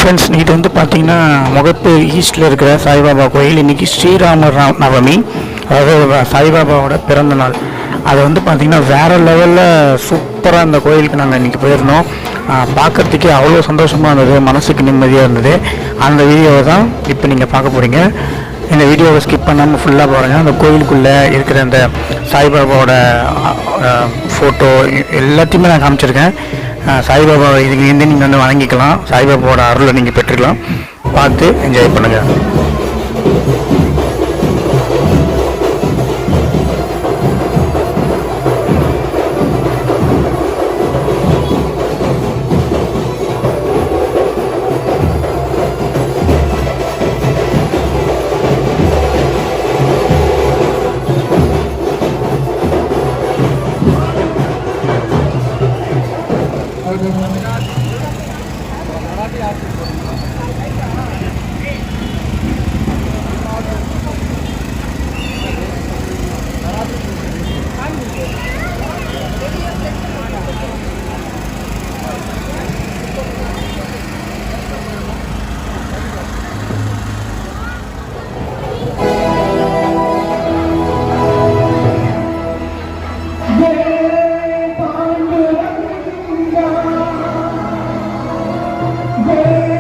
Friends, இது வந்து பார்த்திங்கன்னா முகப்பேர் ஈஸ்டில் இருக்கிற சாய்பாபா கோயில். இன்றைக்கி ஸ்ரீராம நவமி, அதாவது சாய்பாபாவோட பிறந்த நாள். அது வந்து பார்த்திங்கன்னா வேறு லெவலில் சூப்பராக அந்த கோயிலுக்கு நாங்கள் இன்றைக்கி போயிருந்தோம். பார்க்குறதுக்கே அவ்வளோ சந்தோஷமாக இருந்தது, மனசுக்கு நிம்மதியாக இருந்தது. அந்த வீடியோவை தான் இப்போ நீங்கள் பார்க்க போகிறீங்க. இந்த வீடியோவை ஸ்கிப் பண்ணாமல் ஃபுல்லாக பாருங்கள். அந்த கோயிலுக்குள்ளே இருக்கிற அந்த சாய்பாபாவோட ஃபோட்டோ எல்லாத்தையுமே நான் காமிச்சிருக்கேன். சாய்பாபா இதுலேருந்து நீங்கள் வந்து வணங்கிக்கலாம், சாய்பாபாவோட அருளை நீங்கள் பெற்றுக்கலாம். பார்த்து என்ஜாய் பண்ணுங்கள். Yeah.